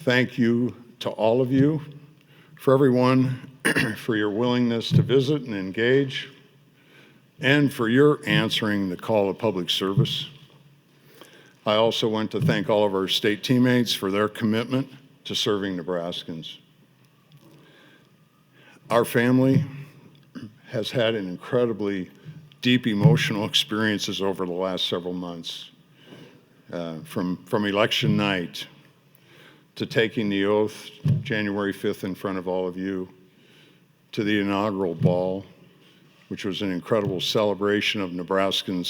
thank you to all of you, for everyone, for your willingness to visit and engage, and for your answering the call of public service. I also want to thank all of our state teammates for their commitment to serving Nebraskans. Our family has had an incredibly deep emotional experiences over the last several months, from election night to taking the oath January 5th in front of all of you, to the inaugural ball, which was an incredible celebration of Nebraskans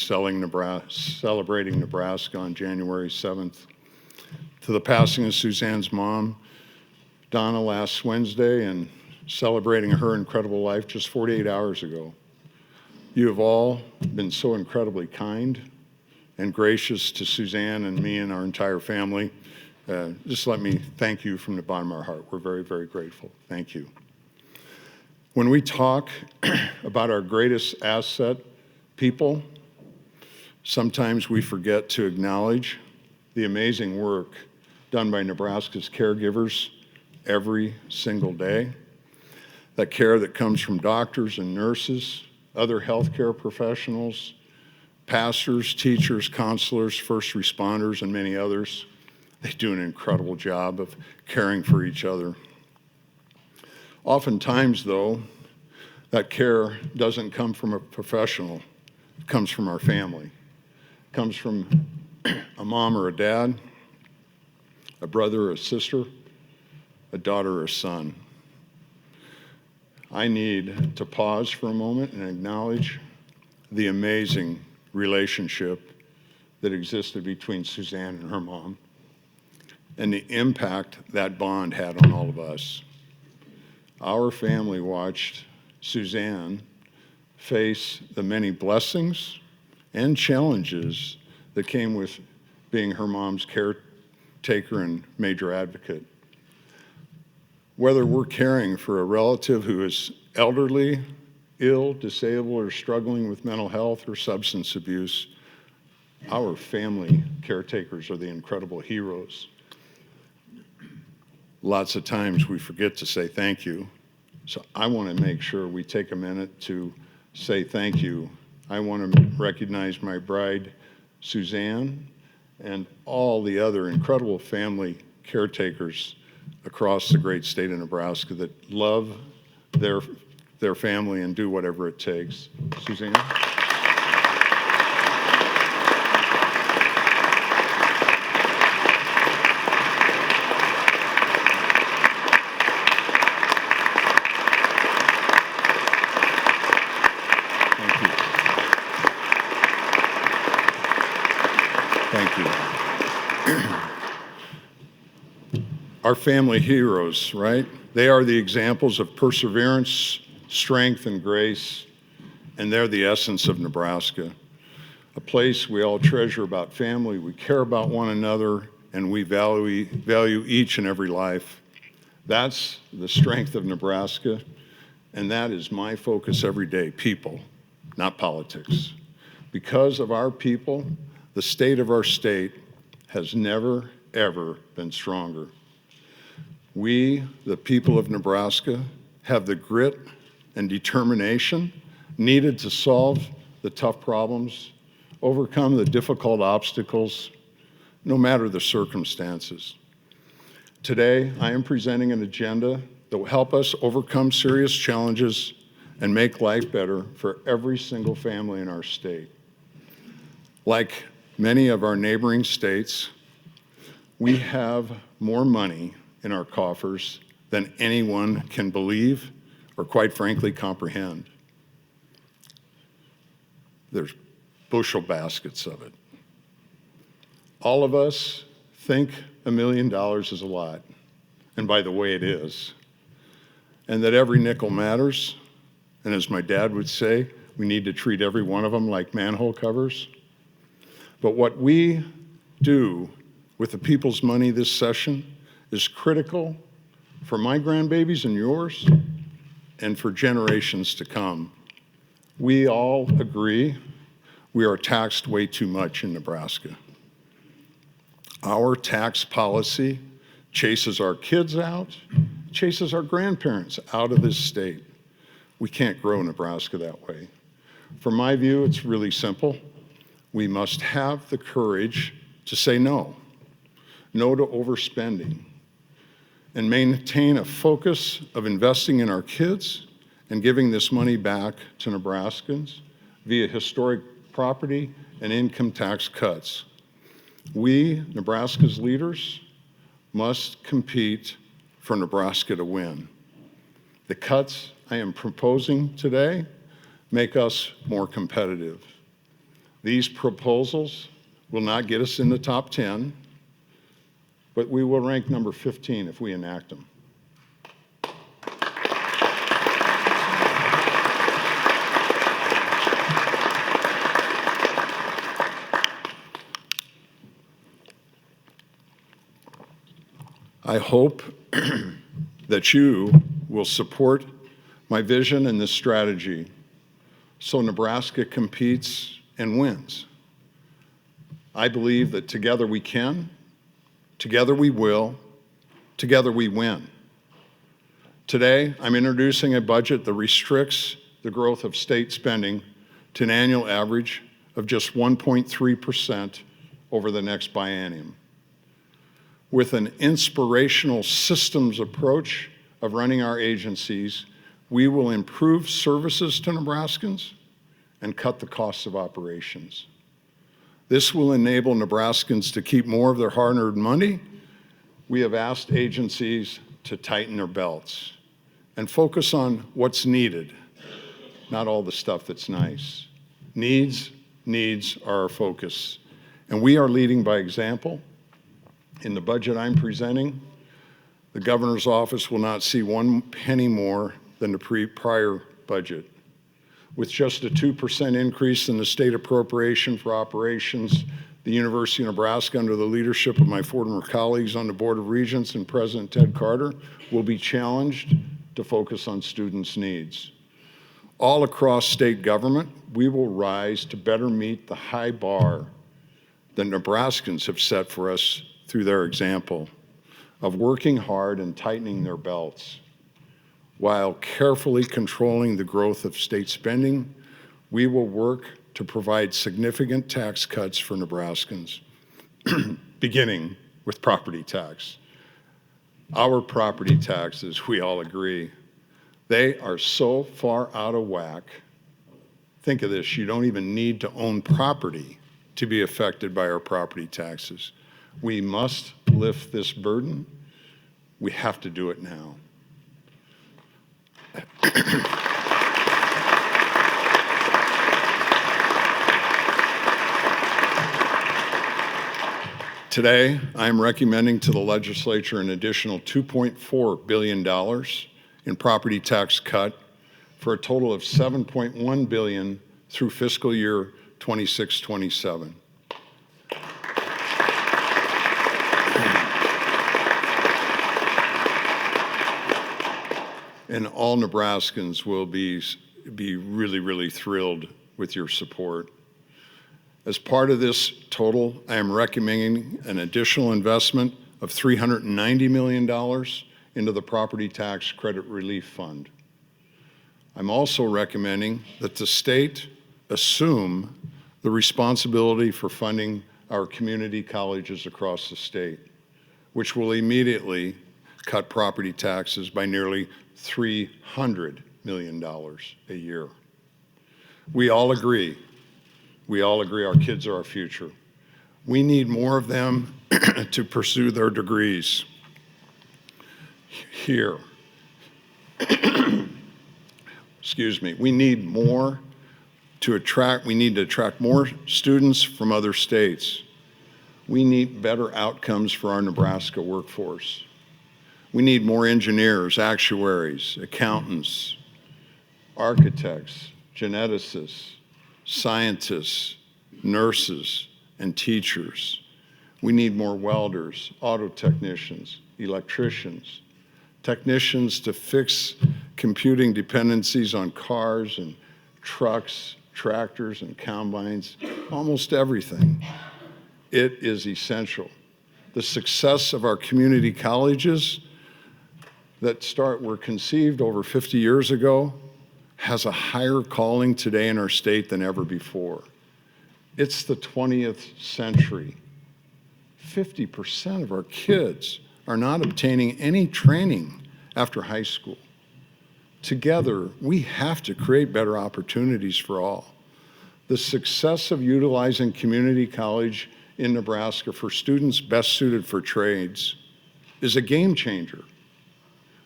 celebrating Nebraska on January 7th, to the passing of Suzanne's mom, Donna, last Wednesday, and celebrating her incredible life just 48 hours ago. You have all been so incredibly kind and gracious to Suzanne and me and our entire family. Just let me thank you from the bottom of our heart. We're very, very grateful. Thank you. When we talk about our greatest asset, people, sometimes we forget to acknowledge the amazing work done by Nebraska's caregivers every single day. That care that comes from doctors and nurses, other healthcare professionals, pastors, teachers, counselors, first responders, and many others. They do an incredible job of caring for each other. Oftentimes, though, that care doesn't come from a professional. It comes from our family. It comes from a mom or a dad, a brother or a sister, a daughter or a son. I need to pause for a moment and acknowledge the amazing relationship that existed between Suzanne and her mom, and the impact that bond had on all of us. Our family watched Suzanne face the many blessings and challenges that came with being her mom's caretaker and major advocate. Whether we're caring for a relative who is elderly, ill, disabled, or struggling with mental health or substance abuse, our family caretakers are the incredible heroes. Lots of times we forget to say thank you. So I want to make sure we take a minute to say thank you. I want to recognize my bride, Suzanne, and all the other incredible family caretakers across the great state of Nebraska that love their family and do whatever it takes. Suzanne? Thank you. Our family heroes, right? They are the examples of perseverance, strength, and grace, and they're the essence of Nebraska. A place we all treasure about family, we care about one another, and we value each and every life. That's the strength of Nebraska, and that is my focus every day, people, not politics. Because of our people, the state of our state has never, ever been stronger. We, the people of Nebraska, have the grit and determination needed to solve the tough problems, overcome the difficult obstacles, no matter the circumstances. Today, I am presenting an agenda that will help us overcome serious challenges and make life better for every single family in our state. Like many of our neighboring states, we have more money in our coffers than anyone can believe or, quite frankly, comprehend. There's bushel baskets of it. All of us think $1 million is a lot, and by the way, it is, and that every nickel matters, and as my dad would say, we need to treat every one of them like manhole covers. But what we do with the people's money this session is critical for my grandbabies and yours and for generations to come. We all agree we are taxed way too much in Nebraska. Our tax policy chases our kids out, chases our grandparents out of this state. We can't grow Nebraska that way. From my view, it's really simple. We must have the courage to say no. No to overspending. And maintain a focus of investing in our kids and giving this money back to Nebraskans via historic property and income tax cuts. We, Nebraska's leaders, must compete for Nebraska to win. The cuts I am proposing today make us more competitive. These proposals will not get us in the top 10, but we will rank number 15 if we enact them. I hope that you will support my vision and this strategy so Nebraska competes and wins. I believe that together we can, together we will, together we win. Today, I'm introducing a budget that restricts the growth of state spending to an annual average of just 1.3% over the next biennium. With an inspirational systems approach of running our agencies, we will improve services to Nebraskans and cut the costs of operations. This will enable Nebraskans to keep more of their hard-earned money. We have asked agencies to tighten their belts and focus on what's needed, not all the stuff that's nice. Needs are our focus. And we are leading by example. In the budget I'm presenting, the governor's office will not see one penny more than the prior budget. With just a 2% increase in the state appropriation for operations, the University of Nebraska, under the leadership of my former colleagues on the Board of Regents and President Ted Carter, will be challenged to focus on students' needs. All across state government, we will rise to better meet the high bar that Nebraskans have set for us through their example of working hard and tightening their belts. While carefully controlling the growth of state spending, we will work to provide significant tax cuts for Nebraskans, beginning with property tax. Our property taxes, we all agree, they are so far out of whack. Think of this, you don't even need to own property to be affected by our property taxes. We must lift this burden. We have to do it now. Today, I am recommending to the legislature an additional $2.4 billion in property tax cut for a total of $7.1 billion through fiscal year 26-27. And all Nebraskans will be really, really thrilled with your support. As part of this total, I am recommending an additional investment of $390 million into the Property Tax Credit Relief Fund. I'm also recommending that the state assume the responsibility for funding our community colleges across the state, which will immediately cut property taxes by nearly $300 million a year. We all agree our kids are our future. We need more of them to pursue their degrees here. Excuse me. We need to attract more students from other states. We need better outcomes for our Nebraska workforce. We need more engineers, actuaries, accountants, architects, geneticists, scientists, nurses, and teachers. We need more welders, auto technicians, electricians, technicians to fix computing dependencies on cars and trucks, tractors, and combines, almost everything. It is essential The success of our community colleges that were conceived over 50 years ago has a higher calling today in our state than ever before. It's the 20th century. 50% of our kids are not obtaining any training after high school. Together, we have to create better opportunities for all. The success of utilizing community college in Nebraska for students best suited for trades is a game changer.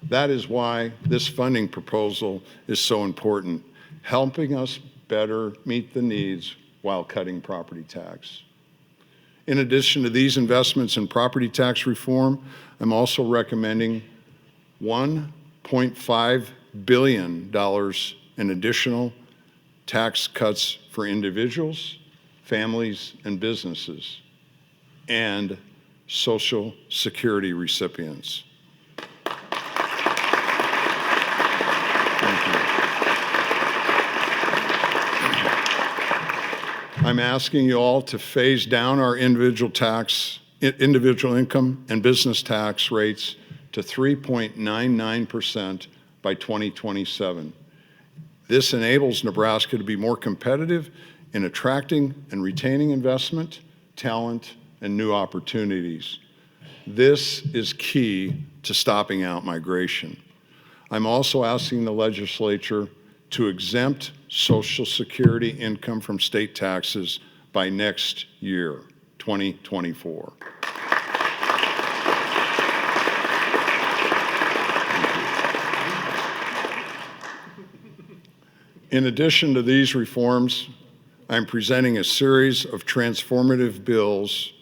That is why this funding proposal is so important, helping us better meet the needs while cutting property tax. In addition to these investments in property tax reform, I'm also recommending $1.5 billion in additional tax cuts for individuals, families, and businesses, and Social Security recipients. I'm asking you all to phase down our individual income and business tax rates to 3.99% by 2027. This enables Nebraska to be more competitive in attracting and retaining investment, talent, and new opportunities. This is key to stopping out-migration. I'm also asking the legislature to exempt Social Security income from state taxes by next year, 2024. In addition to these reforms, I'm presenting a series of transformative bills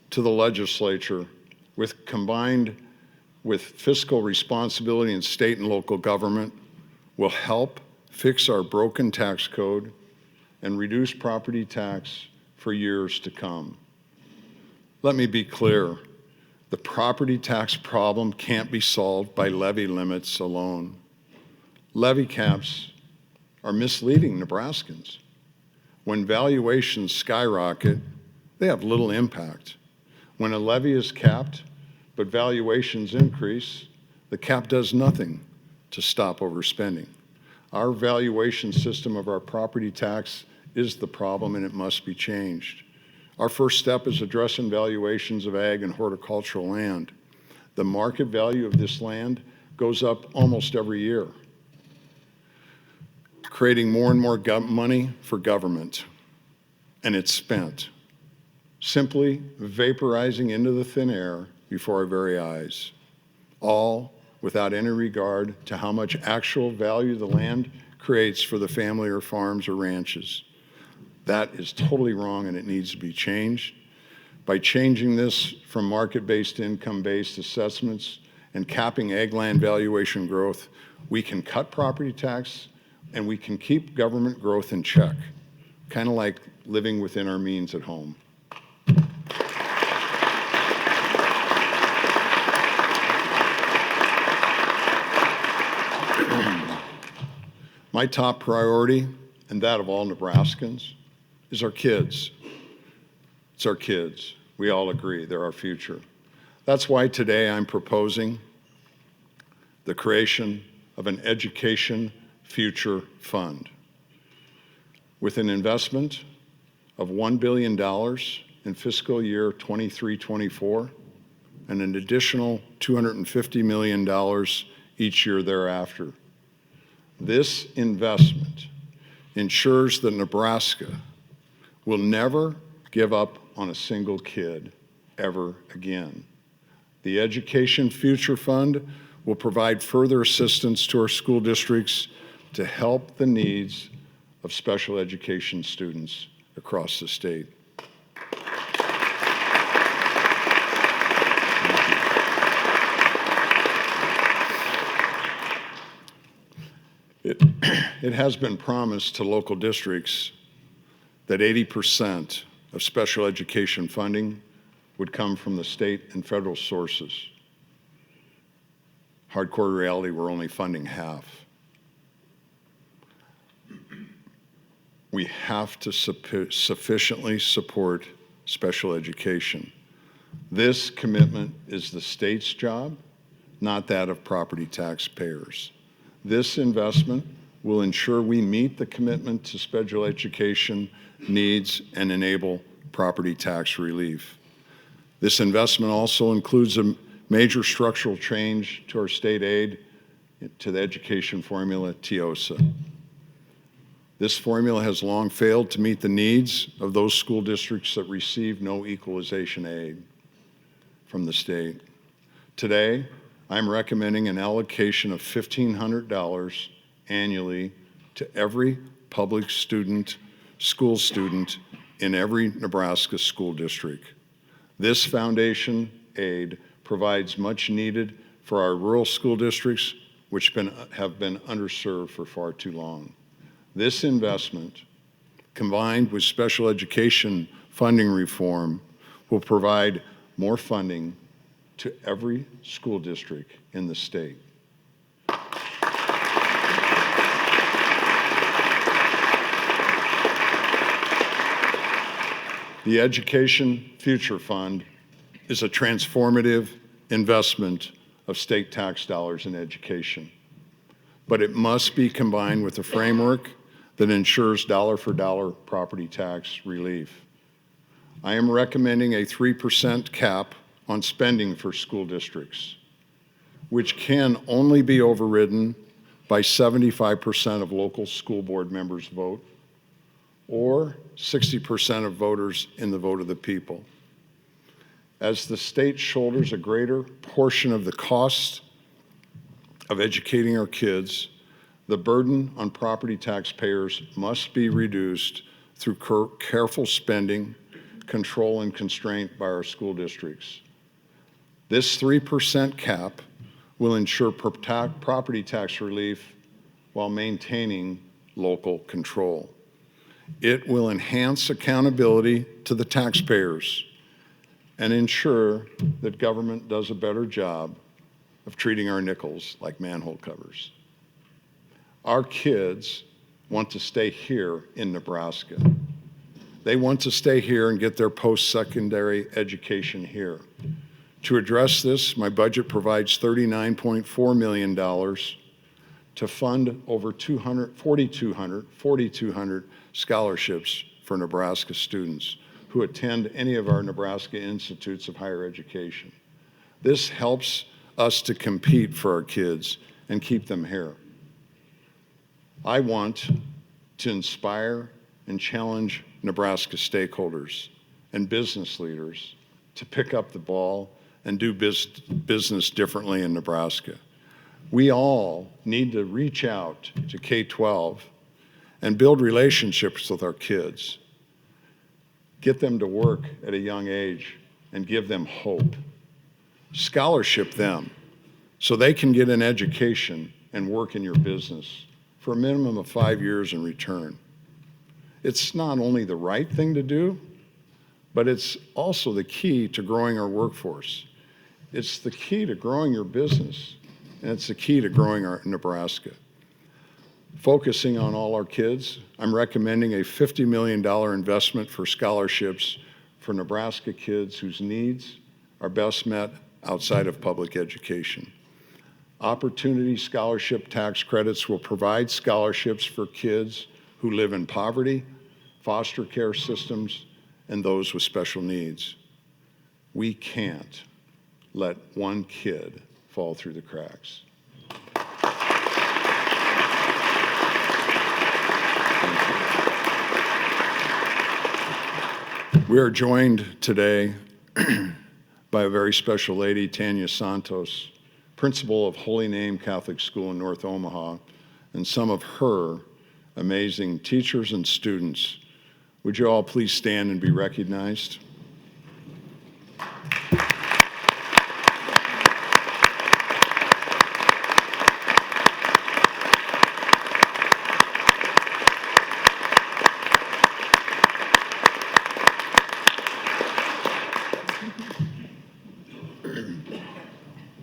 to the legislature combined with fiscal responsibility in state and local government will help fix our broken tax code and reduce property tax for years to come. Let me be clear, the property tax problem can't be solved by levy limits alone. Levy caps are misleading Nebraskans. When valuations skyrocket, they have little impact. When a levy is capped, but valuations increase, the cap does nothing to stop overspending. Our valuation system of our property tax is the problem, and it must be changed. Our first step is addressing valuations of ag and horticultural land. The market value of this land goes up almost every year, creating more and more money for government, and it's spent, simply vaporizing into the thin air before our very eyes, all without any regard to how much actual value the land creates for the family or farms or ranches. That is totally wrong, and it needs to be changed. By changing this from market-based to income-based assessments and capping ag land valuation growth, we can cut property tax and we can keep government growth in check, kind of like living within our means at home. My top priority, and that of all Nebraskans, is our kids. It's our kids. We all agree they're our future. That's why today I'm proposing the creation of an Education Future Fund with an investment of $1 billion in fiscal year 23-24 and an additional $250 million each year thereafter. This investment ensures that Nebraska will never give up on a single kid ever again. The Education Future Fund will provide further assistance to our school districts to help the needs of special education students across the state. It has been promised to local districts that 80% of special education funding would come from the state and federal sources. Hardcore reality, we're only funding half. We have to sufficiently support special education. This commitment is the state's job, not that of property taxpayers. This investment will ensure we meet the commitment to special education needs and enable property tax relief. This investment also includes a major structural change to our state aid to the education formula, TIOSA. This formula has long failed to meet the needs of those school districts that receive no equalization aid from the state. Today, I'm recommending an allocation of $1,500 annually to every public student, school student in every Nebraska school district. This foundation aid provides much needed for our rural school districts, which have been underserved for far too long. This investment, combined with special education funding reform, will provide more funding to every school district in the state. The Education Future Fund is a transformative investment of state tax dollars in education, but it must be combined with a framework that ensures dollar-for-dollar property tax relief. I am recommending a 3% cap on spending for school districts, which can only be overridden by 75% of local school board members' vote or 60% of voters in the vote of the people. As the state shoulders a greater portion of the cost of educating our kids, the burden on property taxpayers must be reduced through careful spending, control, and constraint by our school districts. This 3% cap will ensure property tax relief while maintaining local control. It will enhance accountability to the taxpayers and ensure that government does a better job of treating our nickels like manhole covers. Our kids want to stay here in Nebraska. They want to stay here and get their post-secondary education here. To address this, my budget provides $39.4 million to fund over 4,200 scholarships for Nebraska students who attend any of our Nebraska institutes of higher education. This helps us to compete for our kids and keep them here. I want to inspire and challenge Nebraska stakeholders and business leaders to pick up the ball and do business differently in Nebraska. We all need to reach out to K-12 and build relationships with our kids, get them to work at a young age and give them hope, scholarship them so they can get an education and work in your business for a minimum of 5 years in return. It's not only the right thing to do, but it's also the key to growing our workforce. It's the key to growing your business, and it's the key to growing our Nebraska. Focusing on all our kids, I'm recommending a $50 million investment for scholarships for Nebraska kids whose needs are best met outside of public education. Opportunity Scholarship tax credits will provide scholarships for kids who live in poverty, foster care systems, and those with special needs. We can't let one kid fall through the cracks. We are joined today by a very special lady, Tanya Santos, principal of Holy Name Catholic School in North Omaha, and some of her amazing teachers and students. Would you all please stand and be recognized?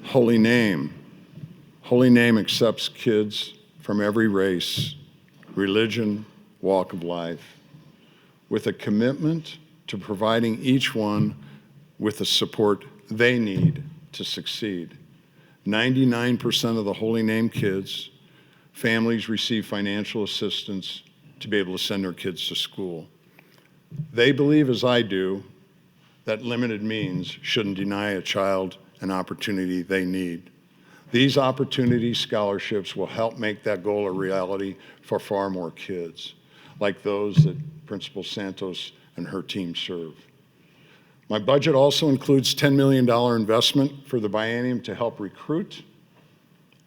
Holy Name. Holy Name accepts kids from every race, religion, walk of life, with a commitment to providing each one with the support they need to succeed. 99% of the Holy Name kids, families receive financial assistance to be able to send their kids to school. They believe, as I do, that limited means shouldn't deny a child an opportunity they need. These opportunity scholarships will help make that goal a reality for far more kids, like those that Principal Santos and her team serve. My budget also includes $10 million investment for the biennium to help recruit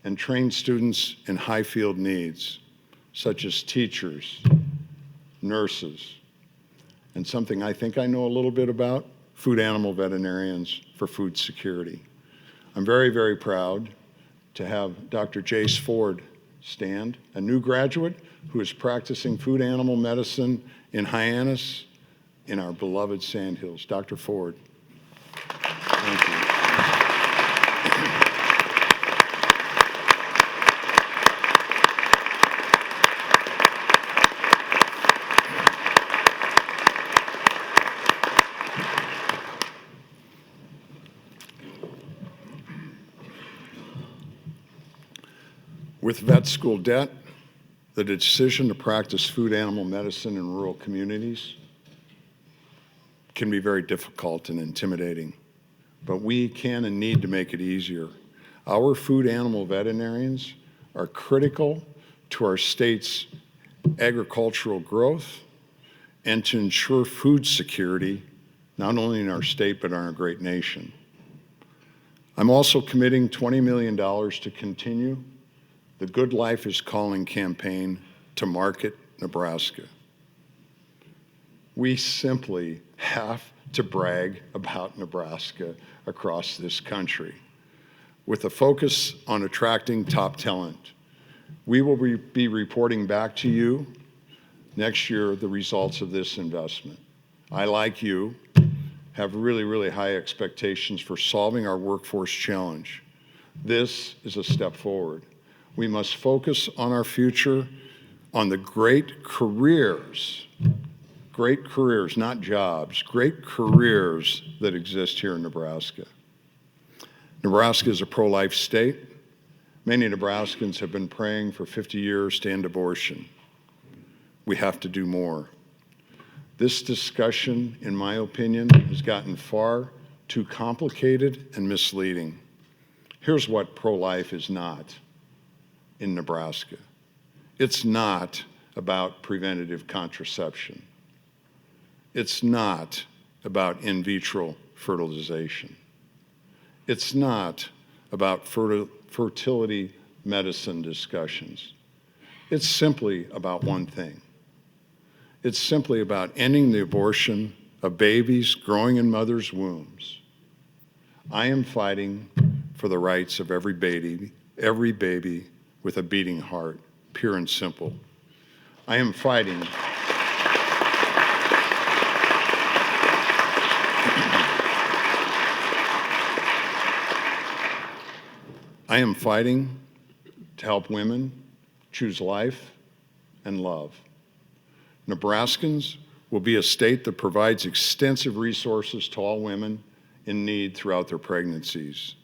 and train students in high field needs, such as teachers, nurses, and something I think I know a little bit about, food animal veterinarians for food security. I'm very, very proud to have Dr. Jace Ford stand, a new graduate who is practicing food animal medicine in Hyannis in our beloved Sandhills. Dr. Ford. Thank you. With vet school debt, the decision to practice food animal medicine in rural communities can be very difficult and intimidating, but we can and need to make it easier. Our food animal veterinarians are critical to our state's agricultural growth and to ensure food security, not only in our state, but in our great nation. I'm also committing $20 million to continue the Good Life is Calling campaign to market Nebraska. We simply have to brag about Nebraska across this country. With a focus on attracting top talent, we will be reporting back to you next year the results of this investment. I, like you, have really, really high expectations for solving our workforce challenge. This is a step forward. We must focus on our future, on the great careers, not jobs, great careers that exist here in Nebraska. Nebraska is a pro-life state. Many Nebraskans have been praying for 50 years to end abortion. We have to do more. This discussion, in my opinion, has gotten far too complicated and misleading. Here's what pro-life is not in Nebraska. It's not about preventative contraception. It's not about in vitro fertilization. It's not about fertility medicine discussions. It's simply about one thing. It's simply about ending the abortion of babies growing in mothers' wombs. I am fighting for the rights of every baby with a beating heart, pure and simple. I am fighting to help women choose life and love. Nebraskans will be a state that provides extensive resources to all women in need throughout their pregnancies.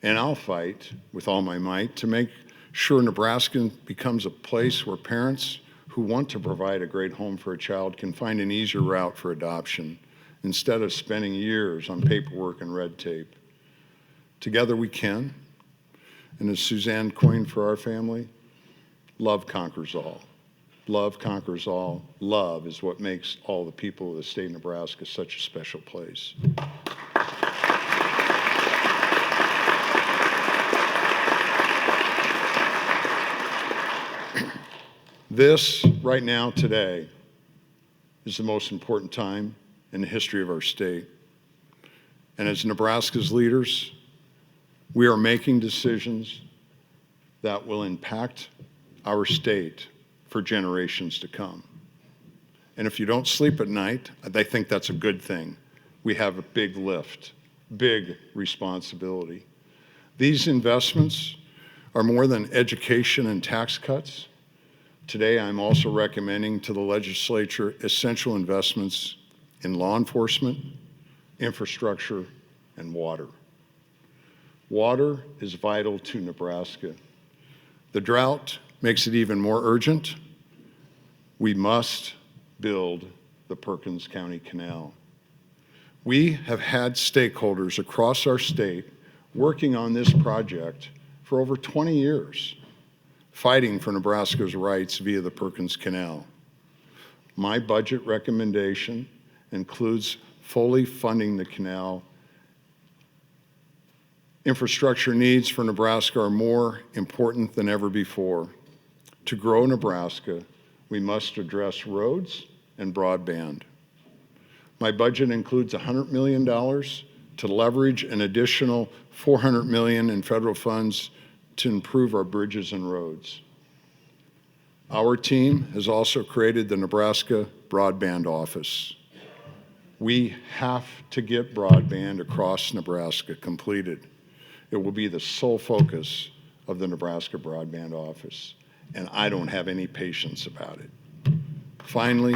And I'll fight with all my might to make sure Nebraska becomes a place where parents who want to provide a great home for a child can find an easier route for adoption instead of spending years on paperwork and red tape. Together we can, and as Suzanne coined for our family, love conquers all. Love conquers all. Love is what makes all the people of the state of Nebraska such a special place. This, right now, today, is the most important time in the history of our state. And as Nebraska's leaders, we are making decisions that will impact our state for generations to come. And if you don't sleep at night, I think that's a good thing. We have a big lift, big responsibility. These investments are more than education and tax cuts. Today, I'm also recommending to the legislature essential investments in law enforcement, infrastructure, and water. Water is vital to Nebraska. The drought makes it even more urgent. We must build the Perkins County Canal. We have had stakeholders across our state working on this project for over 20 years, fighting for Nebraska's rights via the Perkins Canal. My budget recommendation includes fully funding the canal. Infrastructure needs for Nebraska are more important than ever before. To grow Nebraska, we must address roads and broadband. My budget includes $100 million to leverage an additional $400 million in federal funds to improve our bridges and roads. Our team has also created the Nebraska Broadband Office. We have to get broadband across Nebraska completed. It will be the sole focus of the Nebraska Broadband Office, and I don't have any patience about it. Finally,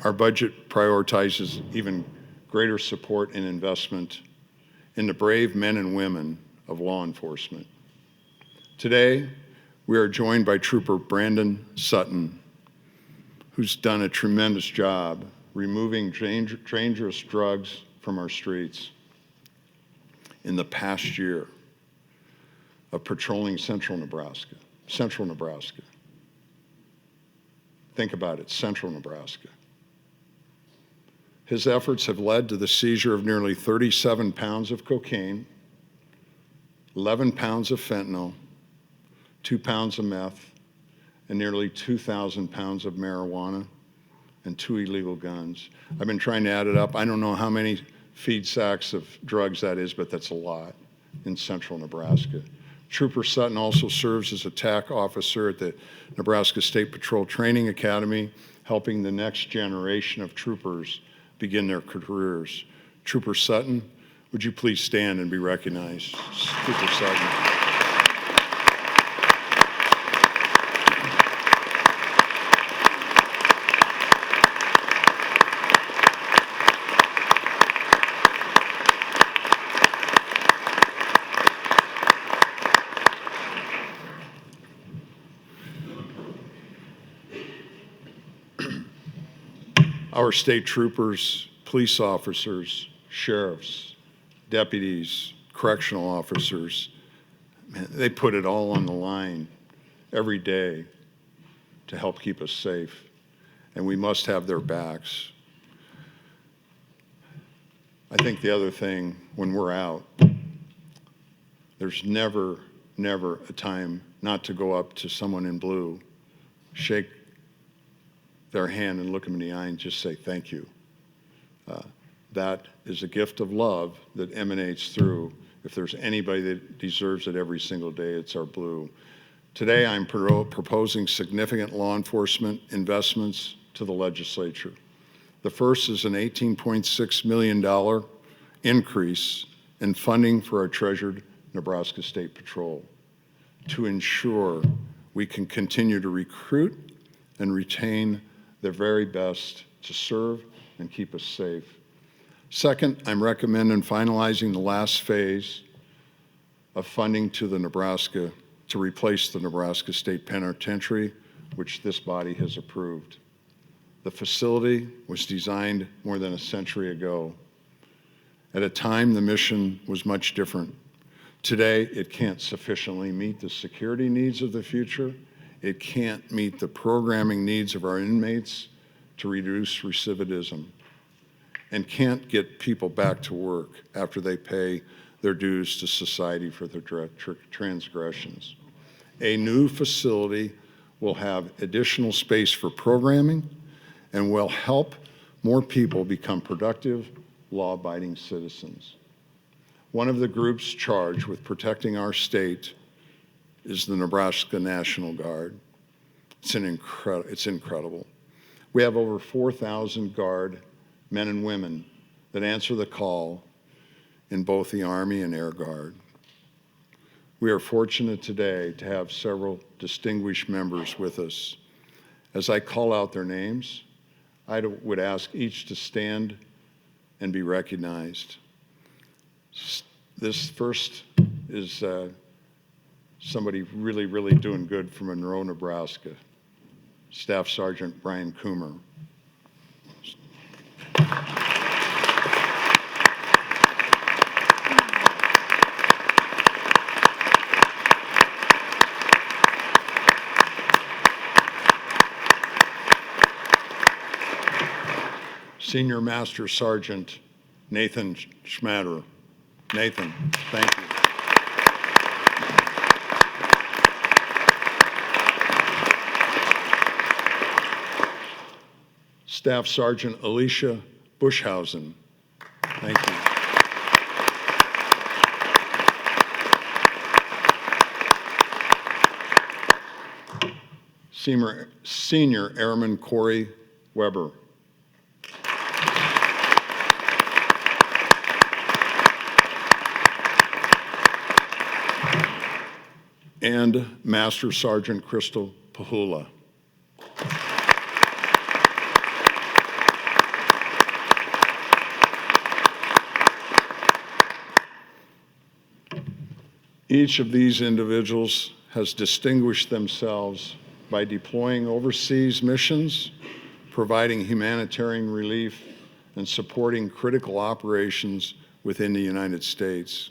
our budget prioritizes even greater support and investment in the brave men and women of law enforcement. Today, we are joined by Trooper Brandon Sutton, who's done a tremendous job removing dangerous drugs from our streets in the past year of patrolling central Nebraska. Think about it, central Nebraska. His efforts have led to the seizure of nearly 37 pounds of cocaine, 11 pounds of fentanyl, 2 pounds of meth, and nearly 2,000 pounds of marijuana and 2 illegal guns. I've been trying to add it up. I don't know how many feed sacks of drugs that is, but that's a lot in central Nebraska. Trooper Sutton also serves as a TAC officer at the Nebraska State Patrol Training Academy, helping the next generation of troopers begin their careers. Trooper Sutton, would you please stand and be recognized? Trooper Sutton. Our state troopers, police officers, sheriffs, deputies, correctional officers, man, they put it all on the line every day to help keep us safe, and we must have their backs. I think the other thing, when we're out, there's never a time not to go up to someone in blue, shake their hand and look them in the eye and just say thank you. That is a gift of love that emanates through. If there's anybody that deserves it every single day, it's our blue. Today, I'm proposing significant law enforcement investments to the legislature. The first is an $18.6 million increase in funding for our treasured Nebraska State Patrol to ensure we can continue to recruit and retain the very best to serve and keep us safe. Second, I'm recommending finalizing the last phase of funding to replace the Nebraska State Penitentiary, which this body has approved. The facility was designed more than a century ago. At a time, the mission was much different. Today, it can't sufficiently meet the security needs of the future. It can't meet the programming needs of our inmates to reduce recidivism, and can't get people back to work after they pay their dues to society for their transgressions. A new facility will have additional space for programming and will help more people become productive, law-abiding citizens. One of the groups charged with protecting our state is the Nebraska National Guard. It's incredible. We have over 4,000 Guard men and women that answer the call in both the Army and Air Guard. We are fortunate today to have several distinguished members with us. As I call out their names, I would ask each to stand and be recognized. This first is somebody really doing good from Monroe, Nebraska. Staff Sergeant Brian Coomer. Senior Master Sergeant Nathan Schmatter. Nathan, thank you. Staff Sergeant Alicia Bushhausen. Thank you. Senior Airman Corey Weber. And Master Sergeant Crystal Pahula. Each of these individuals has distinguished themselves by deploying overseas missions, providing humanitarian relief, and supporting critical operations within the United States.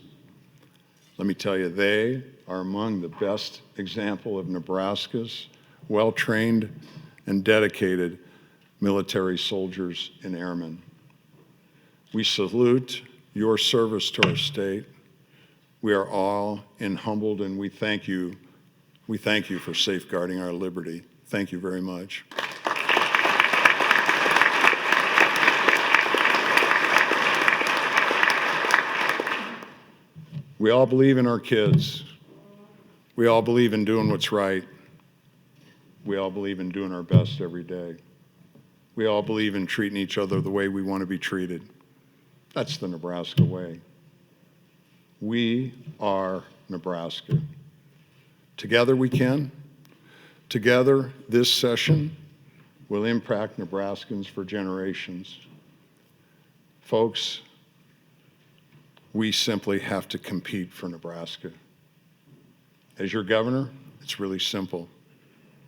Let me tell you, they are among the best example of Nebraska's well-trained and dedicated military soldiers and airmen. We salute your service to our state. We are all humbled, and we thank you. We thank you for safeguarding our liberty. Thank you very much. We all believe in our kids. We all believe in doing what's right. We all believe in doing our best every day. We all believe in treating each other the way we want to be treated. That's the Nebraska way. We are Nebraska. Together we can. Together, this session will impact Nebraskans for generations. Folks, we simply have to compete for Nebraska. As your governor, it's really simple,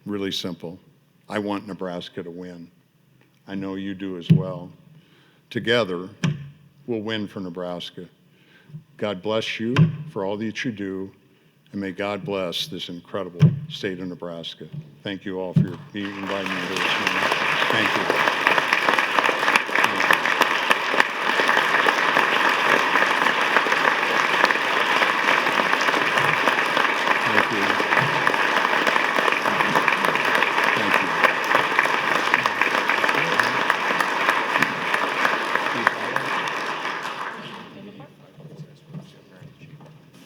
really simple. I want Nebraska to win. I know you do as well. Together, we'll win for Nebraska. God bless you for all that you do, and may God bless this incredible state of Nebraska. Thank you all for inviting me here this morning. Thank you.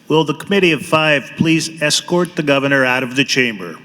Will the committee of five please escort the governor out of the chamber?